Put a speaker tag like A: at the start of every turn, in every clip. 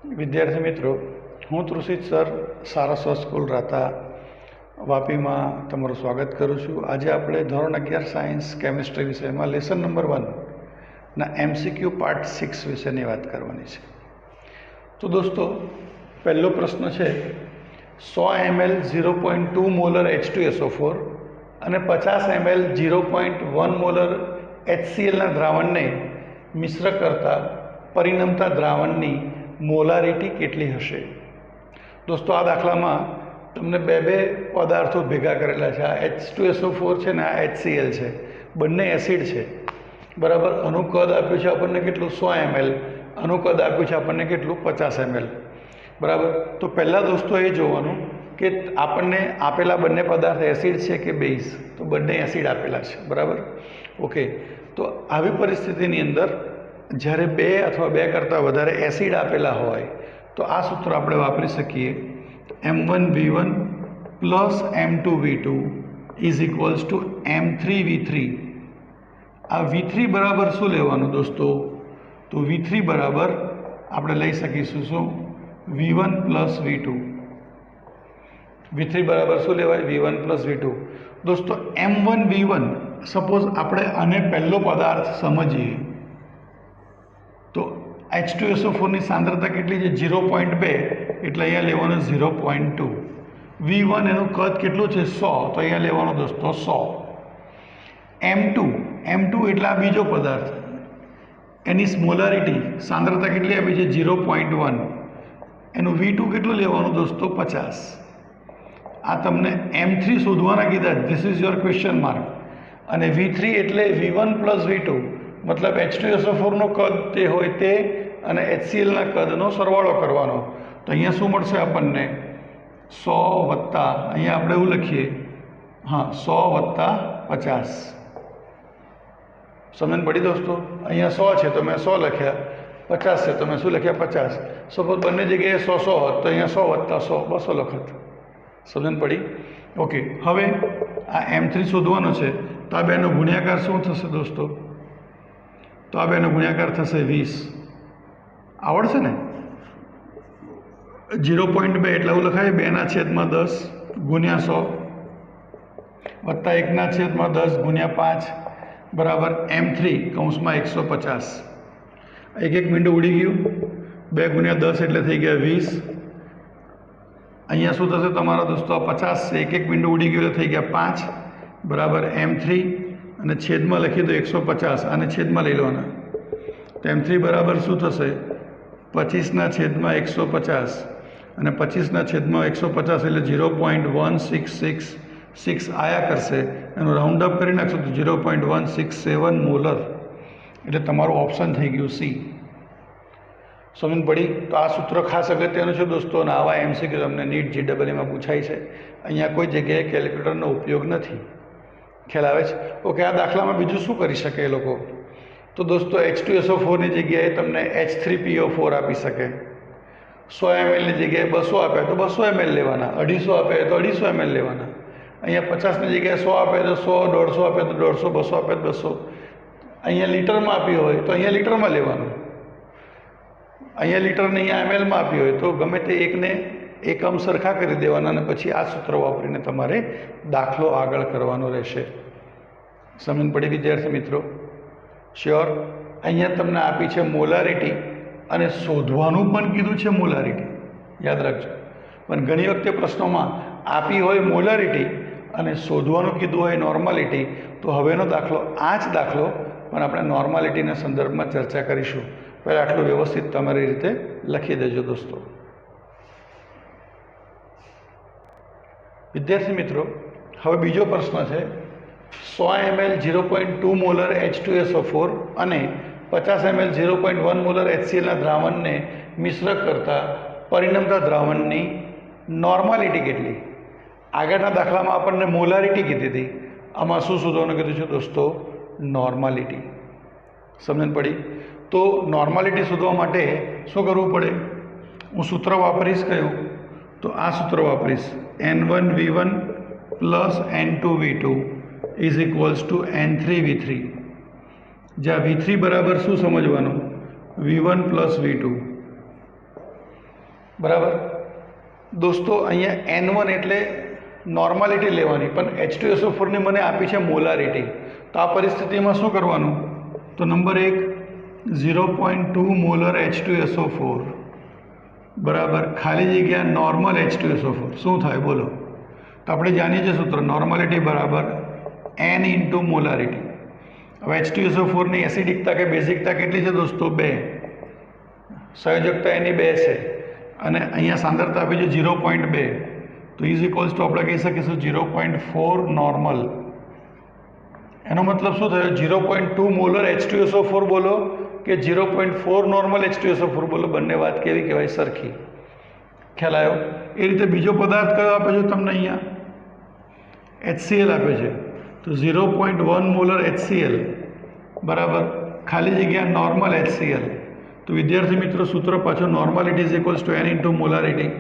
A: विद्यार्थी मित्रों, हूँ त्रुषित सर सारस्वत स्कूल राता वापी में तमारू स्वागत करूँ छूँ। आज आप धोरण 11 साइंस केमिस्ट्री विषय में लेसन नंबर 1 ना MCQ पार्ट 6 विषय की बात करवानी है। तो दोस्तों, पहलो प्रश्न है 100 ml 0.2 मोलर H2SO4 અને 50 ml 0.1 मोलर HCl द्रावण ने मिश्र करता परिणमता द्रावण की मोलारिटी केटली हशे। दोस्तों, आ दाखला में तमने बे पदार्थों भेगा करेला है। H2SO4 है ने HCl है, बंने एसिड है बराबर। आनु कद आप्युं छे आपने केटलुं 100 ml, आनु कद आप्युं छे आपने केटलुं 50 ml बराबर। तो पहला दोस्तों ये जोवानुं कि आपने आपेला बंने पदार्थ एसिड है कि बेस, तो बंने एसिड आपेला है बराबर। ओके, तो आवी परिस्थितिनी अंदर જ્યારે બે અથવા બે કરતાં વધારે એસિડ આપેલા હોય તો આ સૂત્ર આપણે વાપરી શકીએ M1V1 plus M2V2 is equals to M3V3। આ V3 બરાબર શું લેવાનું દોસ્તો? તો V3 બરાબર આપણે લઈ શકીશું શું? V1 plus V2। V3 બરાબર શું લેવાય? V1 plus V2। दोस्तों, M1V1 सपोज આપણે આને પહેલો પદાર્થ સમજીએ तो H2SO4 ની सांद्रता કેટલી છે? 0.2, એટલે અહીંયા લેવાનું 0.2। V1 એનું કદ કેટલું છે? 100, તો અહીંયા લેવાનું દોસ્તો 100। M2 એટલે આ બીજો પદાર્થ, એની મોલારિટી सांद्रता કેટલી આપી છે? 0.1। એનું V2 કેટલું લેવાનું દોસ્તો? 50। આ તમને M3 શોધવાના કીધા, this is your question mark. અને V3 એટલે V1 પ્લસ V2, मतलब H2SO4 નો કદ તે હોય તે અને HCl ના કદનો સરવાળો કરવાનો। તો અહીંયા શું મળશે આપણને? 100 વત્તા, અહીંયા આપણે એવું લખીએ, હા 100 વત્તા 50। સમજ પડી દોસ્તો? અહીંયા 100 છે તો મેં 100 લખ્યા, 50 છે તો મેં શું લખ્યા? 50। સપોઝ બંને જગ્યાએ 100 હોત તો અહીંયા 100 વત્તા 100 200 લખત। સમજ પડી? ઓકે, હવે આ M3 શોધવાનો છે તો આ બેનો ગુણ્યાકાર શું થશે દોસ્તો? तो आ बेनो गुण्याकार थशे 20। आवड़शे ने? 0.2 એટલે એવું લખાય 2/10 ગુણ્યા 100 વત્તા 1/10 ગુણ્યા 5 બરાબર M3 કૌંસમાં 150। એક મીંડું ઉડી ગયું, 2 ગુણ્યા 10 એટલે થઈ ગયા 20। અહીંયા શું થશે તમારા દોસ્તો? 50 છે, એક મીંડું ઉડી ગયું એટલે થઈ ગયા 5 બરાબર M3 અને છેદમાં લખી દો 150, અને છેદમાં લઈ લેવાના। તો M3 બરાબર શું થશે? 25/150, અને 25/150 એટલે 0.1666 આયા કરશે। એનું રાઉન્ડ અપ કરી નાખશો તો 0.167 મોલર, એટલે તમારું ઓપ્શન થઈ ગયું સી। સમજ પડી? તો આ સૂત્ર ખાસ અગત્યનું છે દોસ્તો, અને આવા MCQ તમને નીટ GEE પૂછાય છે। અહીંયા કોઈ જગ્યાએ કેલ્ક્યુલેટરનો ઉપયોગ નથી। ખ્યાલ આવે છે? ઓકે, આ દાખલામાં બીજું શું કરી શકે એ લોકો? તો દોસ્તો, H2SO4 ની જગ્યાએ તમને H3PO4 આપી શકે। 100 ml ની જગ્યાએ 200 આપે તો 200 ml લેવાના, 250 આપે તો 250 ml લેવાના। અહીંયા 50 ની જગ્યાએ 100 આપે તો 100, 150 આપે તો 150, 200 આપે તો 200। અહીંયા લીટરમાં આપી હોય તો અહીંયા લીટરમાં લેવાનું, અહીંયા લીટરને અહીંયા mlમાં આપી હોય તો ગમે તે એકને એકમ સરખા કરી દેવાના, અને પછી આ સૂત્ર વાપરીને તમારે દાખલો આગળ કરવાનો રહેશે। સમજ પડી વિદ્યાર્થી મિત્રો? શ્યોર? અહીંયા તમને આપી છે મોલારિટી, અને શોધવાનું પણ કીધું છે મોલારિટી, યાદ રાખજો। પણ ઘણી વખતે પ્રશ્નોમાં આપી હોય મોલારિટી અને શોધવાનું કીધું હોય નોર્માલિટી, તો હવેનો દાખલો આ જ દાખલો પણ આપણે નોર્માલિટીના સંદર્ભમાં ચર્ચા કરીશું। પહેલાં આટલું વ્યવસ્થિત તમારી રીતે લખી દેજો દોસ્તો। વિદ્યાર્થી મિત્રો, હવે બીજો પ્રશ્ન છે 100 ml 0.2 મોલર H2SO4 અને 50 ml 0.1 મોલર HCl દ્રાવણને મિશ્ર કરતા પરિણમતા દ્રાવણની નોર્માલિટી કેટલી? આગળના દાખલામાં આપણને મોલારિટી કીધી હતી, આમાં શું શોધવાનું કીધું છે દોસ્તો? નોર્માલિટી। સમજણ પડી? તો નોર્માલિટી શોધવા માટે શું કરવું પડે? હું સૂત્ર વાપરીશ કયું? તો આ સૂત્ર વાપરીશ N1V1 plus N2V2 is equals to N3V3। જ્યાં V3 બરાબર શું સમજવાનું? V1 plus V2। બરાબર દોસ્તો, અહીંયા N1 એટલે નોર્માલિટી લેવાની, પણ H2SO4ની મને આપી છે મોલારિટી. તો આ પરિસ્થિતિમાં શું કરવાનું? તો નંબર 1 0.2 મોલર H2SO4 બરાબર ખાલી જગ્યા નોર્મલ H2SO4 શું થાય બોલો? તો આપણે જાણીએ છીએ સૂત્ર નોર્માલિટી બરાબર N ઇન્ટુ મોલારિટી. હવે H2SO4ની એસિડિકતા કે બેઝિકતા કેટલી છે દોસ્તો? 2. સંયોજકતા એની 2 છે અને અહીંયા સાંદ્રતા આપી છે 0.2. તો ઇઝ ઇક્વલ્સ ટુ આપણે કહી શકીશું 0.4 નોર્મલ. એનો મતલબ શું થયો? 0.2 મોલર H2SO4 બોલો કે 0.4 નોર્મલ H2SO4 બોલો, બંને વાત કેવી કહેવાય? સરખી. ખ્યાલ આવ્યો? એ રીતે બીજો પદાર્થ કયો આપે છે તમને? અહીંયા HCl આપે છે. તો 0.1 મોલર HCl બરાબર ખાલી જગ્યા નોર્મલ HCl. તો વિદ્યાર્થી મિત્રો સૂત્ર પાછું normality is equals to N into molarity.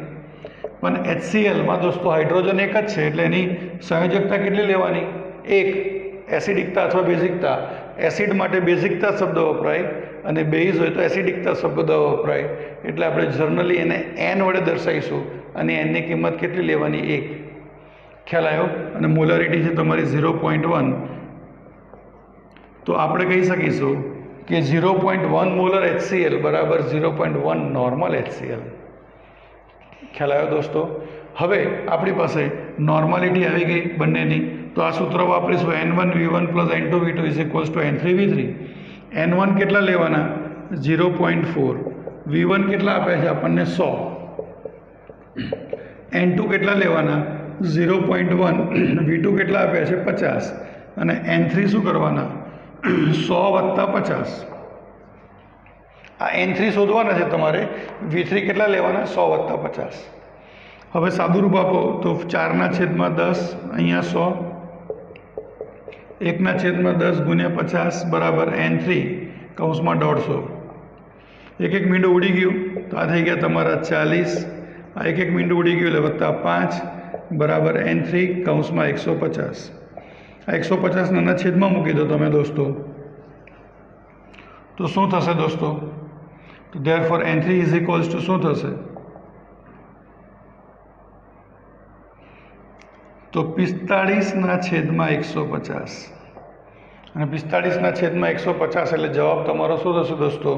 A: પણ HClમાં દોસ્તો હાઇડ્રોજન એક જ છે એટલે એની સંયોજકતા કેટલી લેવાની? 1. એસિડિકતા અથવા બેઝિકતા, એસિડ માટે બેઝિકતા શબ્દ વપરાય અને બેઝ હોય તો એસિડિકતા શબ્દ વપરાય. એટલે આપણે જનરલી એને N વડે દર્શાવીશું અને Nની કિંમત કેટલી લેવાની? 1. ખ્યાલ આવ્યો? અને મોલારિટી છે તમારી 0.1. તો આપણે કહી શકીશું કે 0.1 મોલર HCl બરાબર 0.1 નોર્મલ HCl. ખ્યાલ આવ્યો દોસ્તો? હવે આપણી પાસે નોર્માલિટી આવી ગઈ બંનેની. તો આ સૂત્ર વાપરીશું N1V1 plus N2V2 is equals to N3V3. N1 કેટલા લેવાના? 0.4. V1 કેટલા આપ્યા છે આપણને? 100. N2 કેટલા લેવાના? 0.1. V2 કેટલા આપ્યા છે? 50. અને N3 શું કરવાના? 100 + 50. આ N3 શોધવાના છે તમારે. V3 કેટલા લેવાના? 100 + 50. હવે સાદુરૂપ આપો તો 4/10 અહીંયા 100, 1/10 × 50 બરાબર N3 કૌંસમાં 150. એક મીંડું ઉડી ગયું તો આ થઈ ગયા તમારા 40. આ એક મીંડું ઉડી ગયું એટલે +5 બરાબર N3 કૌંસમાં 150. આ 150 નાના છેદમાં મૂકી દો તમે દોસ્તો. તો શું થશે દોસ્તો? તો therefore N3 is equals to શું થશે? તો 45/150. અને 45/150 એટલે જવાબ તમારો શું થશે દોસ્તો?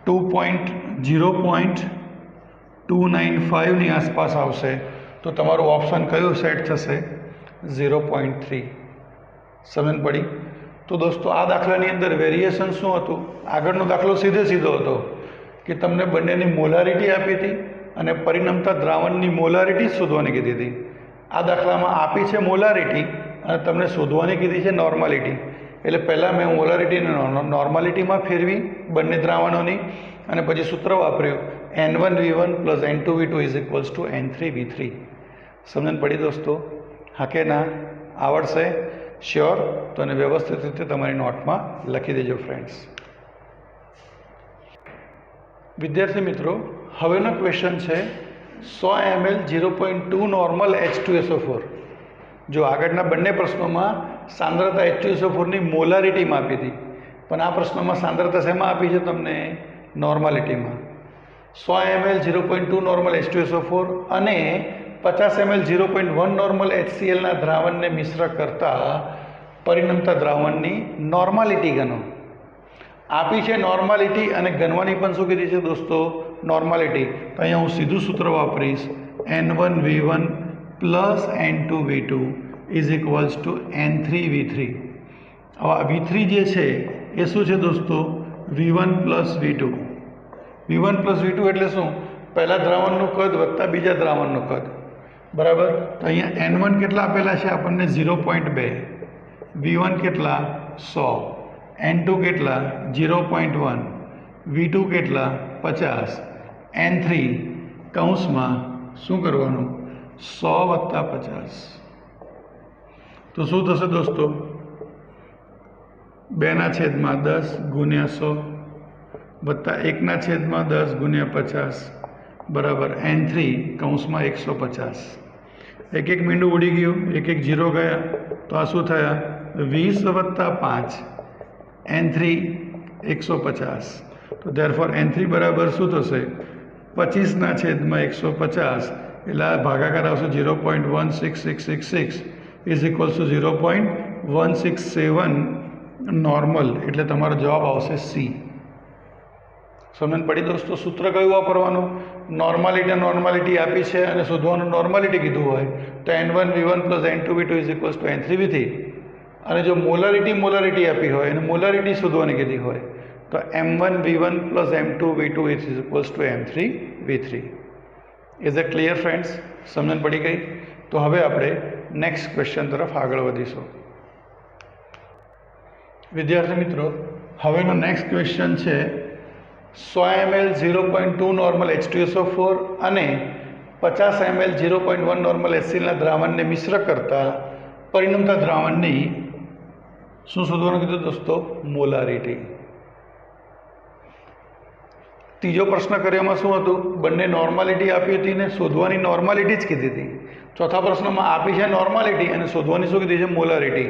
A: 0.295ની આસપાસ આવશે. તો તમારું ઓપ્શન કયું સેટ થશે? 0.3. સમજ પડી? તો દોસ્તો આ દાખલાની અંદર વેરિએશન શું હતું? આગળનો દાખલો સીધો હતો કે તમને બંનેની મોલારિટી આપી હતી અને પરિણમતા દ્રાવણની મોલારિટી શોધવાની કીધી હતી. આ દાખલામાં આપી છે મોલારિટી અને તમને શોધવાની કીધી છે નોર્માલિટી. એટલે પહેલાં મેં મોલારિટીને નોર્માલિટીમાં ફેરવી બંને દ્રાવણોની અને પછી સૂત્ર વાપર્યું N1V1 plus N2V2 is equals to N3V3. સમજણ પડી દોસ્તો? હા કે ના? આવડશે? શ્યોર? તો એને વ્યવસ્થિત રીતે તમારી નોટમાં લખી દેજો ફ્રેન્ડ્સ. વિદ્યાર્થી મિત્રો, હવેનો ક્વેશ્ચન છે 100 ml 0.2 નોર્મલ H2SO4. જો આગળના બંને પ્રશ્નોમાં સાંદ્રતા H2SO4ની મોલારિટીમાં આપી હતી, પણ આ પ્રશ્નોમાં સાંદ્રતા શેમાં આપી છે તમને? નોર્માલિટીમાં. 100 ml 0.2 નોર્મલ H2SO4 અને 50 ml 0.1 નોર્મલ HClના દ્રાવણને મિશ્ર કરતા પરિણમતા દ્રાવણની નોર્માલિટી ગણો. આપી છે નોર્માલિટી અને ગણવાની પણ શું કીધી છે દોસ્તો? નોર્માલિટી. તો અહીંયા હું સીધું સૂત્ર વાપરીશ N1V1 plus N2V2 is equals to N3V3. હવે આ V3 જે છે એ શું છે દોસ્તો? V1 plus V2. V1 plus V2 એટલે શું? પહેલા દ્રાવણનું કદ વત્તા બીજા દ્રાવણનું કદ બરાબર. તો અહીંયા N1 કેટલા આપેલા છે આપણને? 0.2. V1 કેટલા? 100. N2 કેટલા? 0.1. V2 કેટલા? 50. N3 કૌંસમાં શું કરવાનું? 100 + 50. તો શું થશે દોસ્તો? 2/10 × 100 વત્તા 1/10 × 50 બરાબર N3 કૌંસમાં 150. એક મીંડું ઉડી ગયું, એક 0 ગયા તો આ શું થયા? 20 + 5 N3 150. તો ધેરફોર N3 બરાબર શું થશે? 25/150 એટલે આ ભાગાકાર આવશે 0.16666 ઇઝ ઇક્વલ્સ ટુ 0.167 નોર્મલ, એટલે તમારો જવાબ આવશે સી. સમજણ પડી દોસ્તો? સૂત્ર કયું વાપરવાનું? નોર્માલિટી આપી છે અને શોધવાનું નોર્માલિટી કીધું હોય તો N1V1 plus N2V2 is equals to N3V3, અને જો મોલારિટી આપી હોય અને મોલારિટી શોધવાની કીધી હોય તો M1V1 plus M2V2 is equals to M3V3. Is it clear friends? સમજણ પડી ગઈ? તો હવે આપણે નેક્સ્ટ ક્વેશ્ચન તરફ આગળ વધીશું. વિદ્યાર્થી મિત્રો, હવેનો નેક્સ્ટ ક્વેશ્ચન છે 100 ml 0.2 નોર્મલ H2SO4 અને 50 ml 0.1 નોર્મલ HClના દ્રાવણને મિશ્ર કરતા પરિણમતા દ્રાવણની શું શોધવાનું કીધું દોસ્તો? મોલારિટી. ત્રીજો પ્રશ્ન કર્યામાં શું હતું? બંને નોર્માલિટી આપી હતી ને શોધવાની નોર્માલિટી જ કીધી હતી. ચોથા પ્રશ્નમાં આપી છે નોર્માલિટી અને શોધવાની શું કીધી છે? મોલારિટી.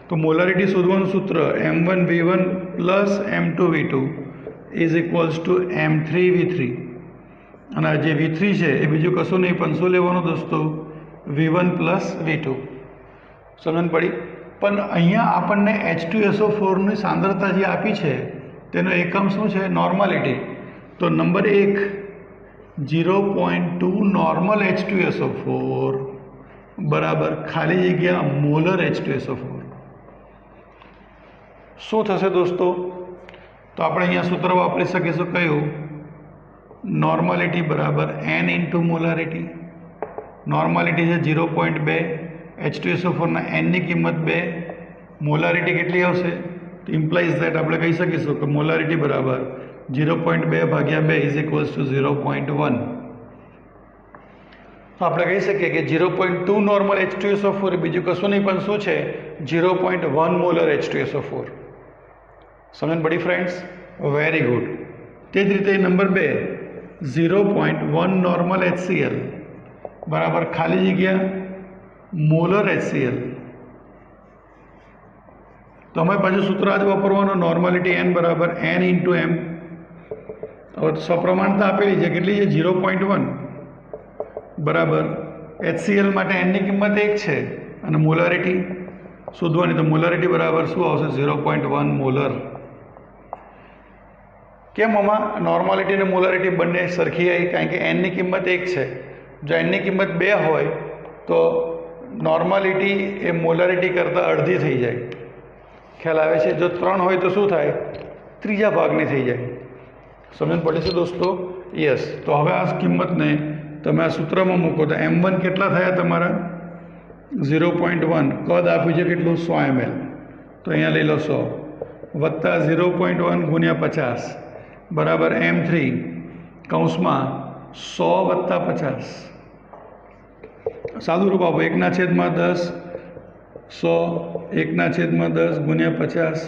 A: તો મોલારિટી શોધવાનું સૂત્ર M1V1 plus M2V2 is equals to M3V3, અને આ જે V3 છે એ બીજું કશું નહીં પણ શું લેવાનું દોસ્તો? V1 plus V2. સમજણ પડી? પણ અહીંયા આપણને H2SO4ની સાંદ્રતા જે આપી છે તેનો એકમ શું છે? નોર્માલિટી. તો નંબર 1 0.2 નોર્મલ H2SO4 બરાબર ખાલી જગ્યા મોલર H2SO4. શું થશે દોસ્તો? તો આપણે અહીંયા સૂત્ર વાપરી શકીશું કયું? નોર્માલિટી બરાબર N ઇન્ટુ મોલારિટી. નોર્માલિટી છે 0.2, H2SO4ના Nની કિંમત 2, મોલારિટી કેટલી આવશે? ઇમ્પ્લાઇઝ દેટ આપણે કહી શકીશું કે મોલારિટી બરાબર 0.2 ભાગ્યા 2 ઇઝ ઇક્વલ્સ ટુ 0.1. તો આપણે કહી શકીએ કે 0.2 નોર્મલ H2SO4 એ બીજું કશું નહીં પણ શું છે? 0.1 મોલર H2SO4. સમજણ પડી ફ્રેન્ડ્સ? Very good. તે જ રીતે નંબર 2 0.1 નોર્મલ HCl બરાબર ખાલી જગ્યા મોલર HCl. તો અમે પાછું સૂત્ર જ વાપરવાનું, નોર્માલિટી N બરાબર N ઇન્ટુ M. હવે સપ્રમાણતા આપેલી છે કેટલી છે? 0.1 બરાબર HCl માટે Nની કિંમત 1 છે અને મોલારિટી શોધવાની, તો મોલારિટી બરાબર શું આવશે? 0.1 મોલર. કેમ આમાં નોર્માલિટી અને મોલારિટી બંને સરખી આવી? કારણ કે Nની કિંમત 1 છે. જો Nની કિંમત 2 હોય તો નોર્માલિટી એ મોલારિટી કરતાં અડધી થઈ જાય. ખ્યાલ આવે છે? જો 3 હોય તો શું થાય? ત્રીજા ભાગની થઈ જાય. સમજણ પડી છે દોસ્તો? યસ. તો હવે આ કિંમતને તમે આ સૂત્રમાં મૂકો તો M1 કેટલા થયા તમારા? 0.1. કદ આપ્યું છે કેટલું? 100 ml. તો અહીંયા લઈ લો 100 વત્તા 0.1 ગુણ્યા 50 બરાબર M3 કૌંસમાં 100 વત્તા 50. સાદું રૂપ આપો. 1/10 100 1/10 ગુણ્યા 50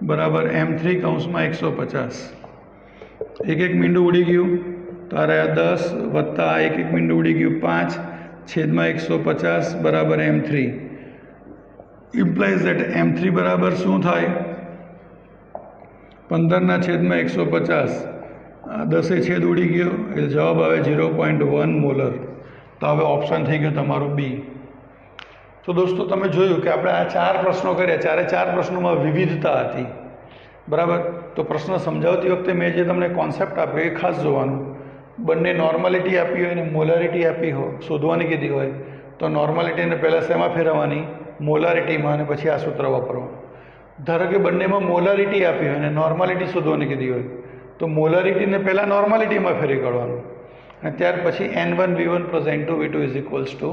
A: બરાબર M3 કૌંસમાં 150. એક મીંડું ઉડી ગયું તારે આ 10 વત્તા આ એક મીંડું ઉડી ગયું 5/150 બરાબર M3. ઇમ્પ્લાઇઝ દેટ M3 બરાબર શું થાય? 15/150. 10 છેદ ઉડી ગયો એટલે જવાબ આવે 0.1 મોલર. તો હવે ઓપ્શન થઈ ગયો તમારું બી. તો દોસ્તો તમે જોયું કે આપણે આ 4 પ્રશ્નો કર્યા, 4 પ્રશ્નોમાં વિવિધતા હતી. બરાબર? તો પ્રશ્ન સમજાવતી વખતે મેં જે તમને કોન્સેપ્ટ આપ્યો એ ખાસ જોવાનું. બંને નોર્માલિટી આપી હોય અને મોલારિટી આપી હોય, શોધવાની કીધી હોય તો નોર્માલિટીને પહેલાં શેમાં ફેરવવાની? મોલારિટીમાં, અને પછી આ સૂત્ર વાપરવાનું. ધારો કે બંનેમાં મોલારિટી આપી હોય અને નોર્માલિટી શોધવાની કીધી હોય તો મોલારિટીને પહેલાં નોર્માલિટીમાં ફેરવી કાઢવાનું અને ત્યાર પછી N1V1 plus N2V2 is equals to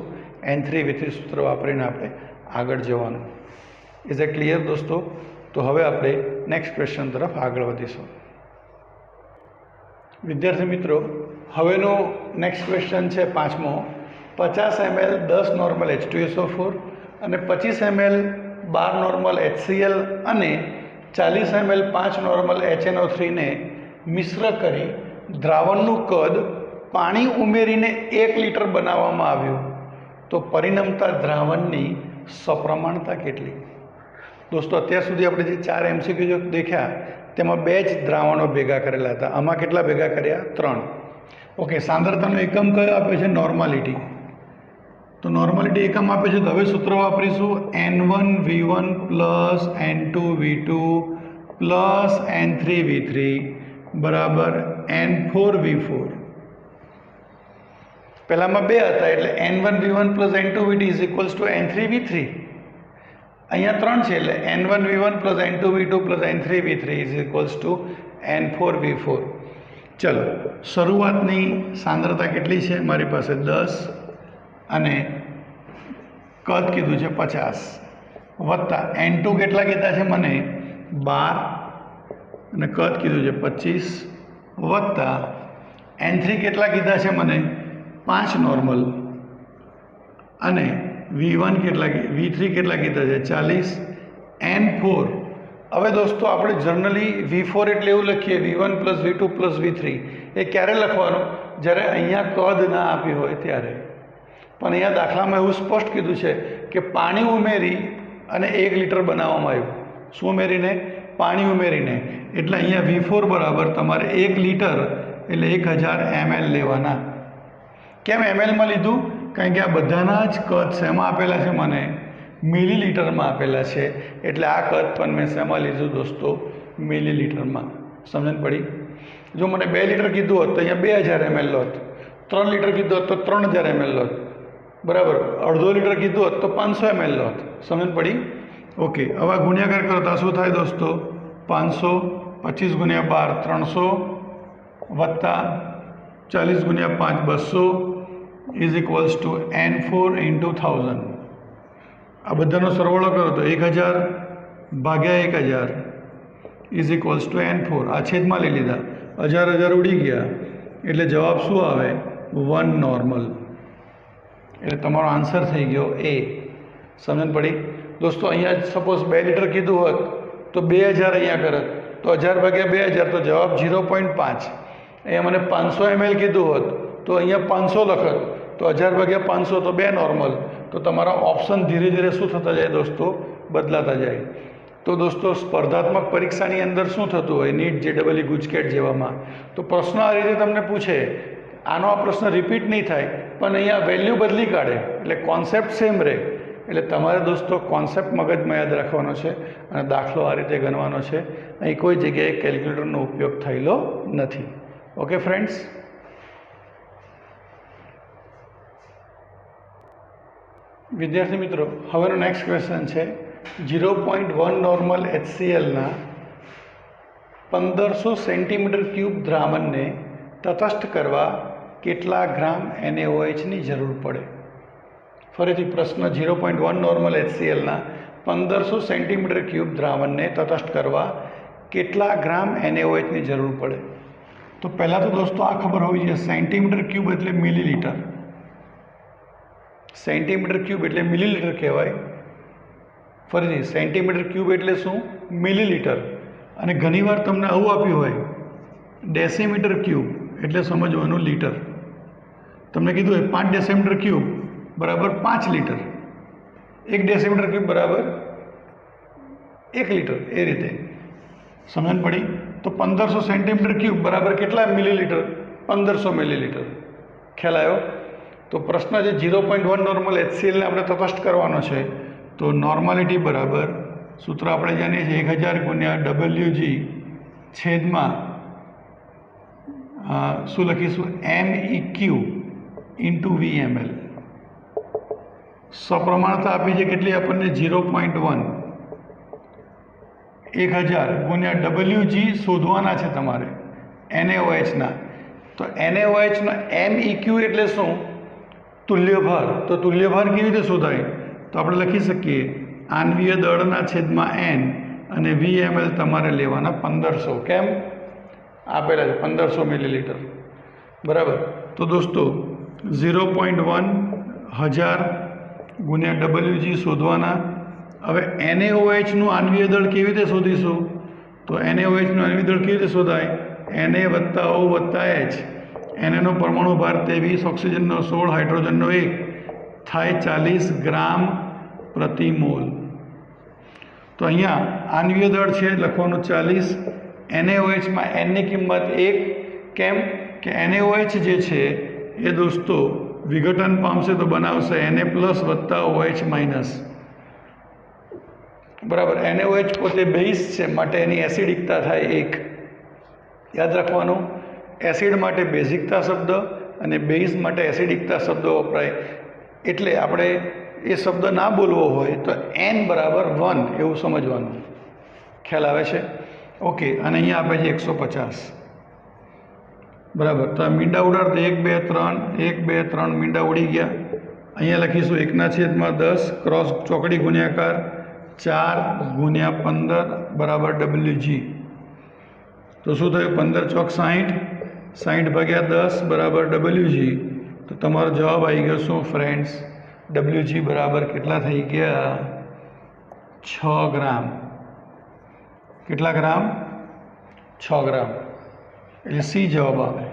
A: N3V3 સૂત્ર વાપરીને આપણે આગળ જવાનું. ઇઝ એ ક્લિયર દોસ્તો? તો હવે આપણે નેક્સ્ટ ક્વેશ્ચન તરફ આગળ વધીશું. વિદ્યાર્થી મિત્રો, હવેનો નેક્સ્ટ ક્વેશ્ચન છે 5મો. 50 ml 10 નોર્મલ H2SO4 અને 25 ml 12 નોર્મલ HCl અને 40 ml 5 નોર્મલ HNO3 ને મિશ્ર કરી દ્રાવણનું કદ પાણી ઉમેરીને 1 લિટર બનાવવામાં આવ્યું તો પરિણમતા દ્રાવણની સપ્રમાણતા કેટલી? દોસ્તો અત્યાર સુધી આપણે જે 4 MCQ દેખ્યા તેમાં 2 જ દ્રાવણો ભેગા કરેલા હતા. આમાં કેટલા ભેગા કર્યા? 3. ઓકે, સાંદ્રતાનો એકમ કયો આપ્યો છે? નોર્માલિટી. તો નોર્માલિટી એકમ આપે છે, તો હવે સૂત્ર વાપરીશું N1V1 plus N2V2 plus N3V3 બરાબર N4V4. પહેલામાં 2 હતા એટલે N1V1 plus N2V2 is equals to N3V3. અહીંયા 3 છે એટલે N1V1 plus N2V2 plus N3V3 is equals to N4V4. ચલો, શરૂઆતની સાંદ્રતા કેટલી છે મારી પાસે? 10 અને કદ કીધું છે 50 વત્તા N2 કેટલા કીધા છે મને? 12 અને કદ કીધું છે 25 વત્તા N3 કેટલા કીધા છે મને? 5 નોર્મલ અને V1 કેટલા V3 કેટલા કીધા છે? 40 N4. હવે દોસ્તો આપણે જનરલી V4 એટલે એવું લખીએ V1 plus V2 plus V3. એ ક્યારે લખવાનું? જ્યારે અહીંયા કદ ના આપી હોય ત્યારે. પણ અહીંયા દાખલામાં એવું સ્પષ્ટ કીધું છે કે પાણી ઉમેરી અને 1 લીટર બનાવવામાં આવ્યું. શું ઉમેરીને? પાણી ઉમેરીને. એટલે અહીંયા V4 બરાબર તમારે 1 લીટર એટલે 1000 ml લેવાના. કેમ mlમાં લીધું? કારણ કે આ બધાના જ કદ શેમાં આપેલા છે મને? મિલીલીટરમાં આપેલા છે. એટલે આ કદ પણ મેં શેમાં લીધું દોસ્તો? મિલીલીટરમાં. સમજણ પડી? જો મને 2 લીટર કીધું હોત તો અહીંયા 2000 ml લોત. 3 લીટર કીધું હોત તો 3000 ml લોત. બરાબર. અડધો લીટર કીધું હોત તો 500 ml લોત. સમજણ પડી? ઓકે, હવે ગુણ્યાકાર કરો તો શું થાય દોસ્તો? 500 25 ગુણ્યા 12 300 વત્તા 40 ગુણ્યા 5 200 is equals to N4 into 1000. આ બધાનો સરવાળો કરો તો 1000 ભાગ્યા 1000 ઇઝ ઇક્વલ્સ ટુ N4. આ છેદમાં લઈ લીધા, 1000 ઉડી ગયા એટલે જવાબ શું આવે? 1 નોર્મલ. એટલે તમારો આન્સર થઈ ગયો A. સમજણ પડી દોસ્તો? અહીંયા સપોઝ 2 લીટર કીધું હોત તો 2000 અહીંયા કરત તો 1000 ભાગ્યા 2000 તો જવાબ 0.5. અહીંયા મને 500 ml કીધું હોત તો અહીંયા 500 લખત તો 1000 ભાગ્યા 500 તો 2 નોર્મલ. તો તમારા ઓપ્શન ધીરે ધીરે શું થતા જાય દોસ્તો? બદલાતા જાય. તો દોસ્તો સ્પર્ધાત્મક પરીક્ષાની અંદર શું થતું હોય? નીટ, JEE, ગુજકેટ જેવામાં તો પ્રશ્ન આ રીતે તમને પૂછે. આનો આ પ્રશ્ન રિપીટ નહીં થાય પણ અહીંયા વેલ્યુ બદલી કાઢે એટલે કોન્સેપ્ટ સેમ રહે. એટલે તમારે દોસ્તો કોન્સેપ્ટ મગજમાં યાદ રાખવાનો છે અને દાખલો આ રીતે ગણવાનો છે. અહીં કોઈ જગ્યાએ કેલ્ક્યુલેટરનો ઉપયોગ થયેલો નથી. Okay friends? વિદ્યાર્થી મિત્રો, હવેનો નેક્સ્ટ ક્વેશ્ચન છે 0.1 નોર્મલ HClના 1500 સેન્ટીમીટર ક્યુબ દ્રાવણને તટસ્થ કરવા કેટલા ગ્રામ NaOHની જરૂર પડે? ફરીથી પ્રશ્ન, 0.1 નોર્મલ HClના 1500 સેન્ટીમીટર ક્યુબ દ્રાવણને તટસ્થ કરવા કેટલા ગ્રામ NaOHની જરૂર પડે? તો પહેલાં તો દોસ્તો આ ખબર હોવી જોઈએ, સેન્ટીમીટર ક્યુબ એટલે મિલીલીટર. સેન્ટીમીટર ક્યુબ એટલે મિલીલીટર કહેવાય. ફરીથી સેન્ટીમીટર ક્યુબ એટલે શું? મિલીલીટર. અને ઘણીવાર તમને આવું આપ્યું હોય ડેસીમીટર ક્યુબ એટલે સમજવાનું લીટર. તમને કીધું હોય 5 ડેસીમીટર ક્યુબ બરાબર 5 લીટર, 1 ડેસીમીટર ક્યુબ બરાબર 1 લીટર. એ રીતે સમજણ પડી? તો 1500 સેન્ટીમીટર ક્યુબ બરાબર કેટલા મિલીલીટર? 1500 મિલીલીટર. ખ્યાલ આવ્યો? તો પ્રશ્ન છે 0.1 નોર્મલ HClને આપણે તટસ્થ કરવાનો છે. તો નોર્માલિટી બરાબર સૂત્ર આપણે જાણીએ છીએ 1000 ગુણ્યા WG છેદમાં શું લખીશું? MEQ into VML. સપ્રમાણતા આપી છે કેટલી આપણને? 0.1. 1000 ગુણ્યા WG શોધવાના છે તમારે NaOHના. તો NaOHનો MEQ એટલે શું? તુલ્યભાર. તો તુલ્યભાર કેવી રીતે શોધાય? તો આપણે લખી શકીએ આણ્વીય દળના છેદમાં N અને VML તમારે લેવાના 1500. કેમ? આપેલા છે 1500 મિલીલીટર. બરાબર. તો દોસ્તો 0.1 1000 ગુણ્યા WG શોધવાના. હવે NaOHનું આણ્વીય દળ કેવી રીતે શોધીશું? તો NaOHનું આણ્વીય દળ કેવી રીતે શોધાય? Na વત્તા O વત્તા H. Naનો પરમાણુ ભાર 23, ઓક્સિજનનો 16, હાઇડ્રોજનનો 1 થાય 40 ગ્રામ પ્રતિ મોલ. તો અહીંયા આણ્વીય દળ છે લખવાનું 40. NaOHમાં Nની કિંમત 1. કેમ કે NaOH જે છે એ દોસ્તો વિઘટન પામશે તો બનાવશે Na++OH-. બરાબર. NaOH પોતે બેઝ છે માટે એની એસિડિકતા થાય 1. યાદ રાખવાનું, એસિડ માટે બેઝિકતા શબ્દ અને બેઝ માટે એસિડિકતા શબ્દ વપરાય. એટલે આપણે એ શબ્દ ના બોલવો હોય તો N બરાબર 1 એવું સમજવાનું. ખ્યાલ આવે છે? ઓકે. અને અહીંયા આપે છે 150. બરાબર. તો આ મીંડા ઉડાડતો 1 2 3 1 2 3 મીંડા ઉડી ગયા. અહીંયા લખીશું 1/10 ક્રોસ ચોકડી ગુણ્યાકાર 4 × 15 બરાબર Wg. તો શું થયું? 15 ચોક 60, 60/10 બરાબર Wg. તો તમારો જવાબ આવી ગયો શું ફ્રેન્ડ્સ? Wg બરાબર કેટલા થઈ ગયા? 6 ગ્રામ. કેટલા ગ્રામ? 6 ગ્રામ. એટલે સી જવાબ આવે.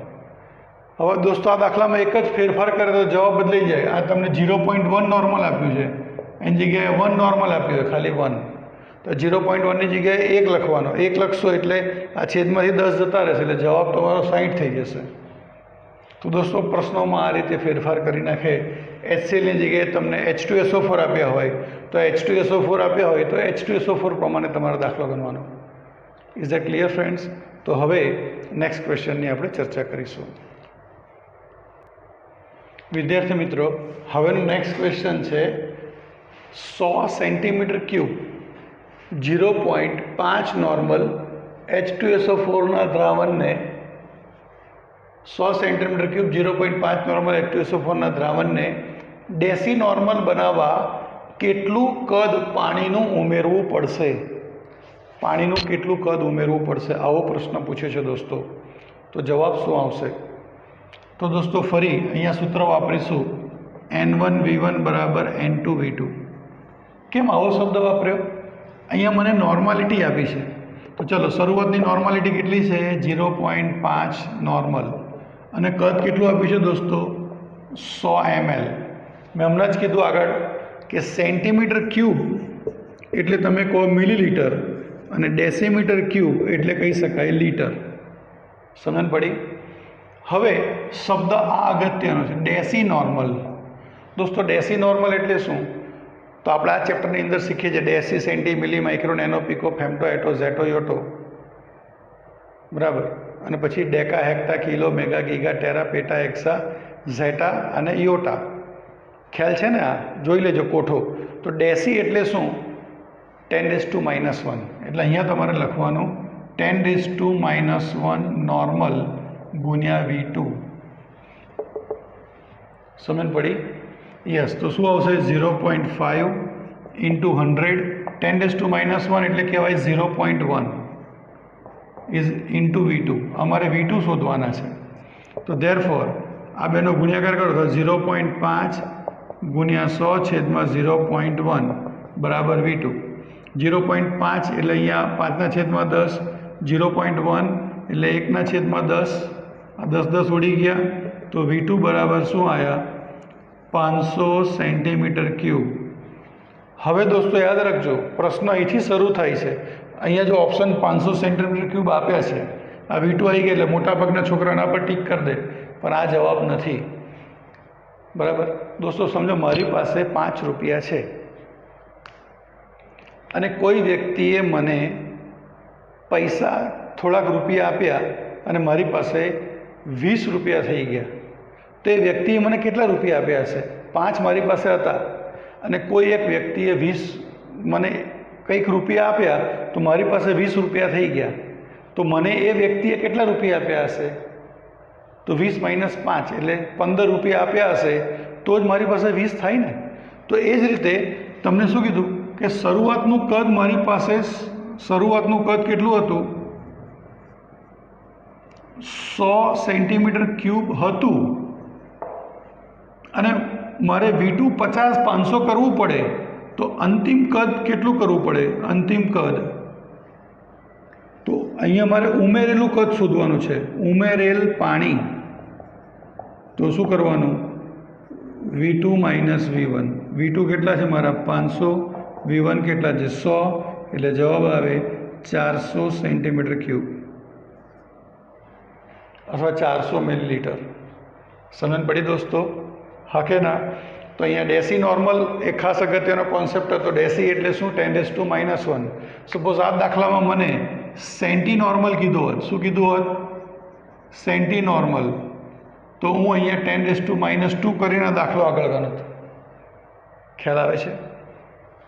A: હવે દોસ્તો આ દાખલામાં એક જ ફેરફાર કરે તો જવાબ બદલાઈ જાય. આ તમને 0.1 નોર્મલ આપ્યું છે, એની જગ્યાએ 1 નોર્મલ આપ્યું છે, ખાલી 1. તો 0.1ની જગ્યાએ 1 લખવાનો. 1 લખશો એટલે આ છેદમાંથી 10 જતા રહેશે, એટલે જવાબ તમારો 60 થઈ જશે. તો દોસ્તો પ્રશ્નોમાં આ રીતે ફેરફાર કરી નાખે. HClની જગ્યાએ તમને H2SO4 આપ્યા હોય તો H2SO4 આપ્યા હોય તો H2SO4 પ્રમાણે તમારો દાખલો ગણવાનો. Is that clear friends? તો હવે નેક્સ્ટ ક્વેશ્ચનની આપણે ચર્ચા કરીશું. વિદ્યાર્થી મિત્રો, હવેનું નેક્સ્ટ ક્વેશ્ચન છે 100 સેન્ટીમીટર ક્યુબ 0.5 નોર્મલ H2SO4ના દ્રાવણને 100 સેન્ટીમીટર ક્યુબ 0.5 નોર્મલ H2SO4ના દ્રાવણને ડેસી નોર્મલ બનાવવા કેટલું કદ પાણીનું ઉમેરવું પડશે? પાણીનું કેટલું કદ ઉમેરવું પડશે? આવો પ્રશ્ન પૂછ્યો છે દોસ્તો. તો જવાબ શું આવશે? તો દોસ્તો ફરી અહીંયા સૂત્ર વાપરીશું N1V1 બરાબર N2V2. કેમ આવો શબ્દ વાપર્યો? અહીંયા મને નોર્માલિટી આપી છે. તો ચલો, શરૂઆતની નોર્માલિટી કેટલી છે? 0.5 નોર્મલ. અને કદ કેટલું આપ્યું છે દોસ્તો? 100 ml. મેં હમણાં જ કીધું આગળ કે સેન્ટીમીટર ક્યુબ એટલે તમે કહો મિલીલીટર અને ડેસીમીટર ક્યુબ એટલે કહી શકાય લીટર. સમજણ પડી? હવે શબ્દ આ અગત્યનો છે, ડેસી નોર્મલ. દોસ્તો ડેસી નોર્મલ એટલે શું? તો આપણે આ ચેપ્ટરની અંદર શીખીએ છીએ ડેસી, સેન્ટી, મિલી, માઇક્રો, નેનો, પિકો, ફેમ્ટો, એટો, ઝેટો, યોટો. બરાબર. અને પછી deca, હેક્ટા, kilo, mega, giga, Terra, પેટા, એક્સા, ઝેટા અને યોટા. ખ્યાલ છે ને? આ જોઈ લેજો કોઠો. તો ડેસી એટલે શું? 10⁻⁻1. એટલે અહીંયા તમારે લખવાનું 10⁻⁻1 નોર્મલ ગુણ્યા V2. સમજ પડી? યસ. તો શું આવશે? 0.5 × 100. 10⁻⁻1 એટલે કહેવાય 0.1 ઇઝ ઇન્ટુ V2. અમારે V2 શોધવાના છે. તો ધેરફોર આ બેનો ગુણ્યાકાર કરો તો 0.5 ગુણ્યા 100/0.1 બરાબર V2. 0.5 એટલે અહીંયા 5/10. 0.1 એટલે 1/10. આ 10 ઉડી ગયા. તો V2 બરાબર શું આવ્યા? 500 સેન્ટીમીટર ક્યુબ. હવે દોસ્તો યાદ રાખજો, પ્રશ્ન અહીંથી શરૂ થાય છે. અહીંયા જો ઓપ્શન 500 સેન્ટીમીટર ક્યુબ આપ્યા છે, આ V2 આવી ગયા એટલે મોટાભાગના છોકરાના પર ટીક કરી દે, પણ આ જવાબ નથી. બરાબર દોસ્તો, સમજો મારી પાસે 5 રૂપિયા છે અને કોઈ વ્યક્તિએ મને પૈસા થોડાક રૂપિયા આપ્યા અને મારી પાસે 20 રૂપિયા થઈ ગયા. તો એ વ્યક્તિએ મને કેટલા રૂપિયા આપ્યા હશે? 5 મારી પાસે હતા અને કોઈ એક વ્યક્તિએ 20 મને કંઈક રૂપિયા આપ્યા તો મારી પાસે 20 રૂપિયા થઈ ગયા. તો મને એ વ્યક્તિએ કેટલા રૂપિયા આપ્યા હશે? તો 20 - 5 એટલે 15 રૂપિયા આપ્યા હશે તો જ મારી પાસે 20 થાય ને. તો એ જ રીતે તમને શું કીધું કે શરૂઆતનું કદ મારી પાસે, શરૂઆતનું કદ કેટલું હતું? 100 સેન્ટીમીટર ક્યુબ હતું અને મારે V2 50 500 કરવું પડે તો અંતિમ કદ કેટલું કરવું પડે? અંતિમ કદ તો અહીંયા મારે ઉમેરેલું કદ શોધવાનું છે. ઉમેરેલ પાણી. તો શું કરવાનું? V2 - V1. V2 કેટલા છે મારા? 500. V1 કેટલા છે? 100. એટલે જવાબ આવે 400 સેન્ટીમીટર ક્યુબ. अथवा 400 मिलीलीटर। समझ पड़ी दोस्तों? हाँ के ना? तो अँ डेसी नॉर्मल एक खास अगत्य कॉन्सेप्ट तो डेसी एटले शू 10⁻⁻1। सपोज आ दाखला में मने सेंटी नॉर्मल कीधु होत, शू कीधु होत? Centinormal. तो हूँ अँ 10⁻² करीने दाखलो आगळ गणत। ख्याल आवे छे?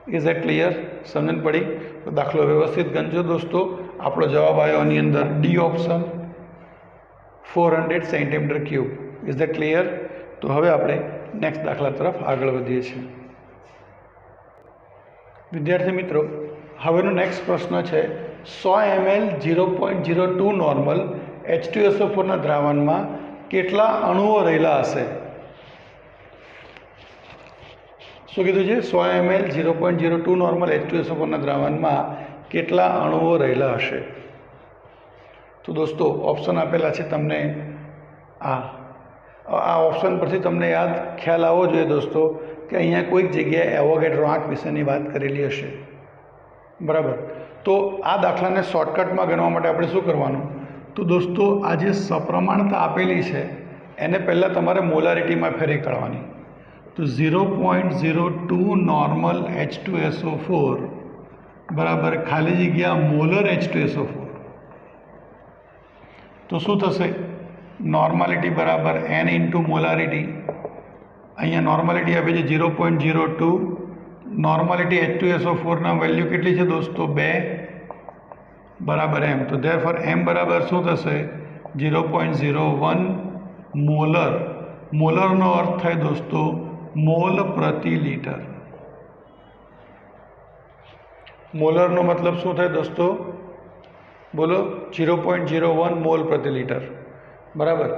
A: Is it clear? समझ पड़ी? तो दाखलो व्यवस्थित गणजो दोस्तों। आपणो जवाब आयो आनी अंदर D option 400 centimetre cube. Is that clear? तो हवे आपणे नेक्स्ट दाखला तरफ आगळ वधीए छीए। विद्यार्थी मित्रों, हवेनो नेक्स्ट प्रश्न है 100 ml 0.02 नॉर्मल H2SO4 ना द्रावण में केटला अणुओ रहेला हशे? शू कीधुं छे? 100 ml 0.02 नॉर्मल H2SO4 ना द्रावण में केटला अणुओ रहेला हशे? तो दोस्तों ऑप्शन आपेला छे तमने आ ऑप्शन पर तमने याद ख्याल आवो जोईए दोस्तों कि अहींया कोईक जग्याए एवोगेड्रो आंक विशेनी बात करेली हशे। बराबर? तो आ दाखलाने शॉर्टकट में गणवा माटे आपणे शुं करवानुं? तो दोस्तों आ जे सप्रमाणता आपेली छे एने पहला तमारे मोलारिटी में फेरवी काढवानी। तो 0.02 नॉर्मल H2SO4 बराबर खाली जग्या मोलर H2SO4। तो शू थशे? नॉर्मालिटी बराबर n इंटू मोलारिटी। अँ नॉर्मालिटी आपे 0.02 नॉर्मालिटी H2SO4 ना वेल्यू केटली छे दोस्तों? 2 बराबर m। तो देयरफॉर m बराबर शू थशे? 0.01 मोलर। मोलर नो अर्थ थाय दोस्तों मोल प्रति लीटर। मोलर नो मतलब शू थाय दोस्तों? बोलो? 0.01 मोल प्रति लीटर। बराबर?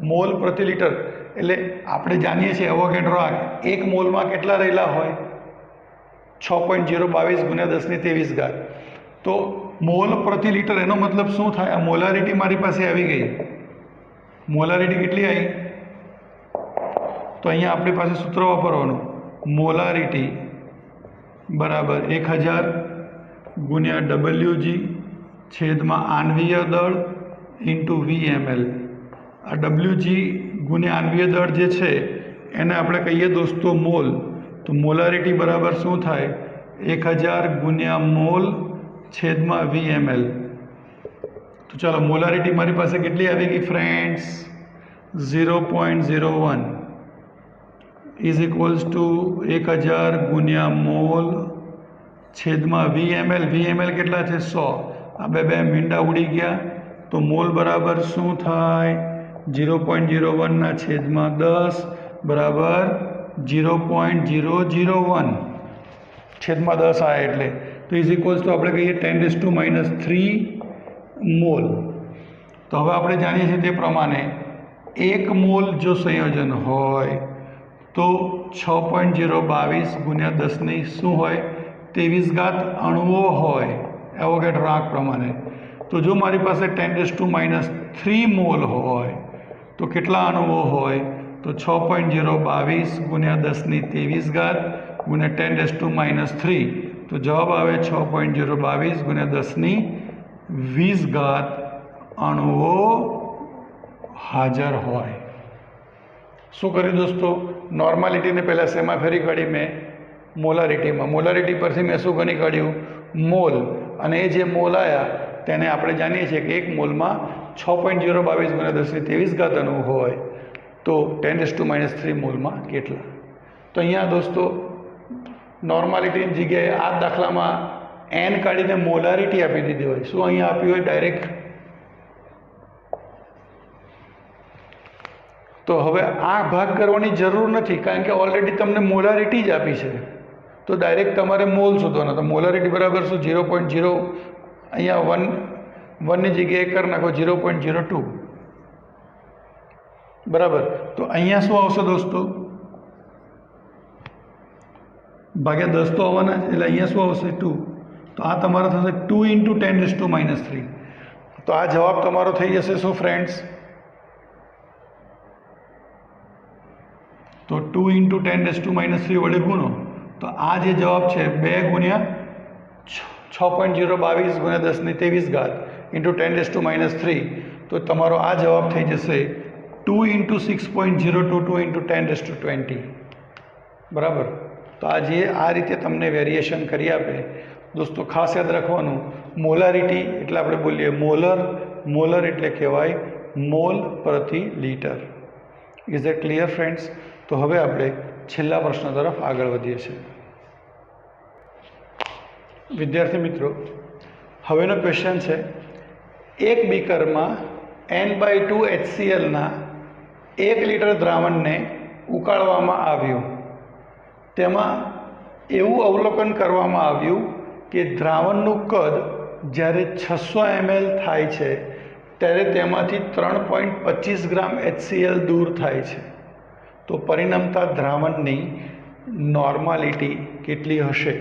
A: मोल प्रति लीटर एटले आपणे जाणीए छीए एवोगेड्रो आंक एक मोल में केटला रहेला होय? 6.022 × 10⁻23। तो मोल प्रति लीटर एनो मतलब शू थाय? आ मोलारिटी मारी पासे आवी गई। मोलारिटी केटली आई? तो अहींया आपणी पासे सूत्र वापरवानुं। मोलारिटी बराबर 1000 × WG छेद में आणवीय दळ इंटू VmL। आ WG गुण्या आणवीय दळ जे छे एने आपणे कहीए दोस्तों मोल। तो मोलारिटी बराबर शू थाय? 1000 × मोल छेद में VmL। तो चलो मोलारिटी मारी पासे केटली आवी गई फ्रेंड्स? 0.01 इज इक्वल्स टू 1000 × मोल छेद में VmL। VmL केटला छे? 100। आ बे मींडा उड़ी गया। तो मोल बराबर शू थाय? 0.01 ना छेद में 10 बराबर 0.001 छेद में 10 आए एटले। तो इज इक्वल्स टू आपणे कहीए 10⁻³ मोल। तो हवे आपणे जाणीए छीए ते प्रमाणे 1 मोल जो संयोजन होय तो 6.022 × 10 शू होय? 23 अणुओ होय एवोगेड्रो आंक प्रमाणे। तो जो मारी पासे 10⁻³ मोल होय तो केटला अणुओ होय? तो 6.022 × 10⁻23 × 10⁻³ तो जवाब आवे 6.022 × 10⁻20 अणुओ हाजर होय। शू कर्युं दोस्तों? नॉर्मालिटी ने पहला सेमा फेरी काढ़ी में मोलारिटी में। मोलारिटी पर थी मैं शू गणी काढ़्युं? मोल। अने ए जे मोल आया तेने आपणे जाणीए छीए कि एक मोल में 6.022 × 10⁻23 अणु होय तो 10⁻³ मोल में केटला? तो अहींया दोस्तों नॉर्मालिटी जग्याए आ दाखला में n काढ़ीने मोलारिटी आपी दीधी होय। शू अहींया आपी होय? डायरेक्ट। तो हवे आ भाग करवानी जरूर नहीं, कारण के ऑलरेडी तमने मोलारिटी ज आपी है। तो डायरेक्ट तमारे मोल शोधवाना। तो मोलारिटी बराबर शू? 0.0 अहींया 1 ની जगह कर नाखो 0.02 बराबर। तो अहींया शू आवशे दोस्तों? भाग्या 10 तो आवाना ज एटले अहींया शू आवशे? 2। तो आ तमारो थशे 2 × 10⁻³ तो आ जवाब तमारो थई जशे शू फ्रेंड्स? तो 2 × 10⁻³ वडे गुणो तो आ जे जवाब है 2 × 6.022 × 10⁻23 इंटू 10⁻³ તો તમારો આ જવાબ થઈ જશે 2 × 6.022 × 10⁻20. બરાબર. તો આ રીતે તમને વેરિએશન કરી આપે. દોસ્તો ખાસ યાદ રાખવાનું, મોલારિટી એટલે આપણે બોલીએ મોલર એટલે કહેવાય મોલ પ્રતિ litre. Is that clear friends? તો હવે આપણે છેલ્લા પ્રશ્ન તરફ આગળ વધીએ છીએ. વિદ્યાર્થી મિત્રો, હવેનો ક્વેશ્ચન છે, એક બીકરમાં N/2 HClના 1 લીટર દ્રાવણને ઉકાળવામાં આવ્યું. તેમાં એવું અવલોકન કરવામાં આવ્યું કે દ્રાવણનું કદ જ્યારે 600 ml થાય છે ત્યારે તેમાંથી 3.25 ગ્રામ HCl દૂર થાય છે. તો પરિણમતા દ્રાવણની નોર્માલિટી કેટલી હશે?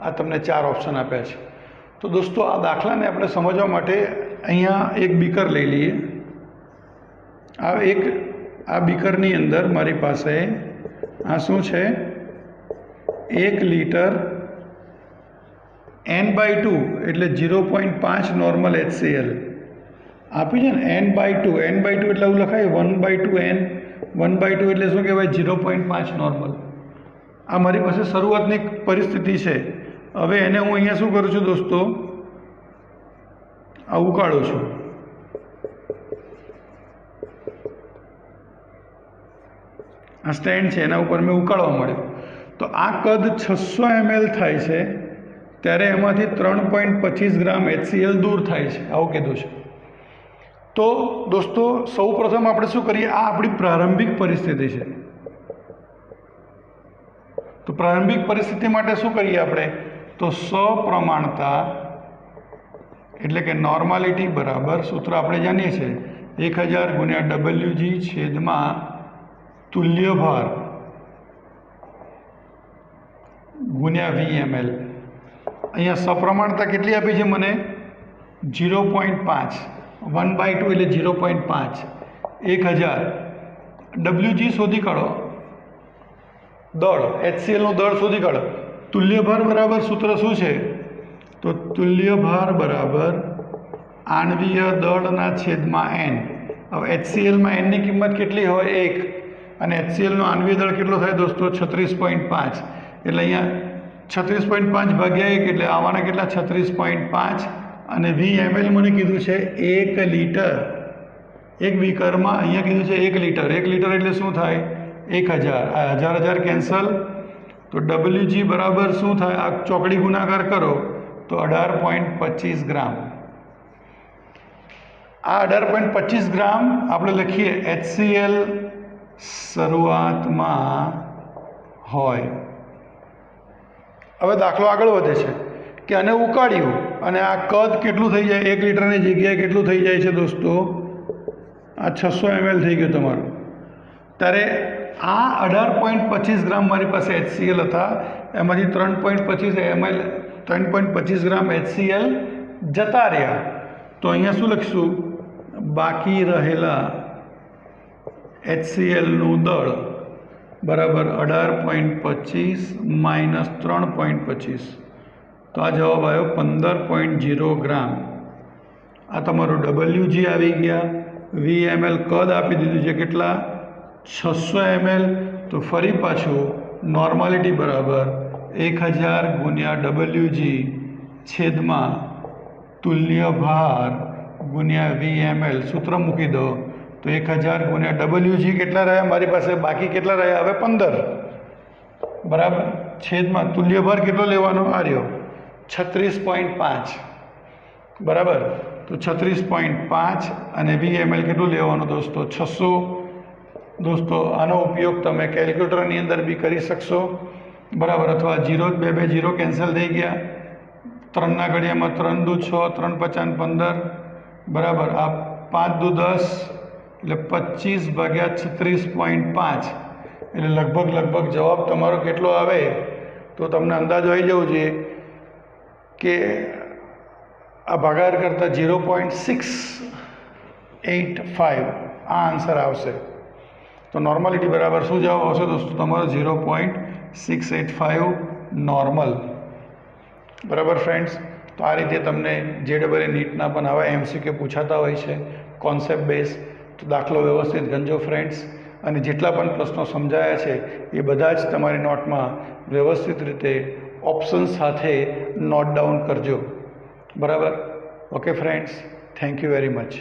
A: આ તમને 4 ઓપ્શન આપ્યા છે. તો દોસ્તો આ દાખલાને આપણે સમજવા માટે અહીંયા એક બીકર લઈ લઈએ. આ બીકરની અંદર મારી પાસે આ શું છે? 1 લીટર N/2 એટલે 0.5 નોર્મલ HCl આપી છે ને. N/2 એટલે એવું લખાય 1/2 N. 1/2 એટલે શું કહેવાય? 0.5 નોર્મલ. આ મારી પાસે શરૂઆતની પરિસ્થિતિ છે. હવે એને હું અહીંયા શું કરું છું દોસ્તો? આ ઉકાળું છું. આ સ્ટેન્ડ છે, એના ઉપર મેં ઉકાળવા મળ્યો. તો આ કદ 600 ml થાય છે ત્યારે એમાંથી 3.25 ગ્રામ HCl દૂર થાય છે, આવું કીધું છે. તો દોસ્તો સૌ પ્રથમ આપણે શું કરીએ? આ આપણી પ્રારંભિક પરિસ્થિતિ છે. તો પ્રારંભિક પરિસ્થિતિ માટે શું કરીએ આપણે? તો સપ્રમાણતા એટલે કે નોર્માલિટી બરાબર સૂત્ર આપણે જાણીએ છીએ 1000 × Wg છેદમાં તુલ્ય ભાર ગુણ્યા VmL. અહીંયા સપ્રમાણતા કેટલી આપી છે મને? 0.5. 1/2 એટલે 0.5. 1000 Wg શોધી કાઢો, દળ HClનું દળ શોધી કાઢો. તુલ્ય ભાર બરાબર સૂત્ર શું છે? તો તુલ્ય ભાર બરાબર આણ્વીય દળના છેદમાં N. હવે HClમાં N ની કિંમત કેટલી હોય? 1. અને HClનો આણ્વીય દળ કેટલો થાય દોસ્તો? 36.5. એટલે અહીંયા 36.5 ભાગ્યા 1 એટલે આવવાના કેટલા? 36.5. અને VmL મને કીધું છે 1 લીટર. એક બીકરમાં અહીંયા કીધું છે 1 લીટર. 1 લીટર એટલે શું થાય? 1000. આ 1000 કેન્સલ. તો Wg બરાબર શું થાય? આ ચોકડી ગુણાકાર કરો તો 18.25 ગ્રામ. આ 18.25 ગ્રામ આપણે લખીએ HCl શરૂઆતમાં હોય. હવે દાખલો આગળ વધે છે કે આને ઉકાળ્યું અને આ કદ કેટલું થઈ જાય? 1 લીટરની જગ્યાએ કેટલું થઈ જાય છે દોસ્તો? આ 600 ml થઈ ગયું તમારું. ત્યારે આ 18.25 ગ્રામ મારી પાસે HCl હતા, એમાંથી 3.25 ગ્રામ HCl જતા રહ્યા. તો અહીંયા શું લખીશું? બાકી રહેલા HClનું દળ બરાબર 18.25 - 3.25. તો આ જવાબ આવ્યો 15.0 ગ્રામ. આ તમારું Wg આવી ગયા. VmL કદ આપી દીધું છે કેટલા? 600 ml. તો ફરી પાછું નોર્માલિટી બરાબર 1000 × Wg છેદમાં તુલ્ય ભાર ગુણ્યા VmL. સૂત્ર મૂકી દો તો 1000 × Wg કેટલા રહ્યા મારી પાસે? બાકી કેટલા રહ્યા? હવે 15 બરાબર. છેદમાં તુલ્ય ભાર કેટલો લેવાનો? આ રહ્યો 36.5 બરાબર. તો 36.5 અને VmL કેટલું લેવાનું દોસ્તો? 600. દોસ્તો આનો ઉપયોગ તમે કેલ્ક્યુલેટરની અંદર બી કરી શકશો બરાબર. અથવા 0 2 0 કેન્સલ થઈ ગયા. 3 ના ઘડિયામાં 3 દુ 6, 3 × 5 = 15 બરાબર. આ 5 દુ 10 એટલે 25 ભાગ્યા 36.5 એટલે લગભગ જવાબ તમારો કેટલો આવે? તો તમને અંદાજો આવી જવો જોઈએ કે આ ભાગાકાર કરતાં 0.685 આ આન્સર આવશે. તો નોર્માલિટી બરાબર શું જવાબ આવશે દોસ્તો? તમારો 0.685 નોર્મલ. બરાબર ફ્રેન્ડ્સ. તો આ રીતે તમને JEE નીટના પણ આવા MCQ પૂછાતા હોય છે. Concept base. તો દાખલો વ્યવસ્થિત ગણજો ફ્રેન્ડ્સ, અને જેટલા પણ પ્રશ્નો સમજાયા છે એ બધા જ તમારી નોટમાં વ્યવસ્થિત રીતે ઓપ્શન સાથે નોટ ડાઉન કરજો. બરાબર? Okay friends, thank you very much.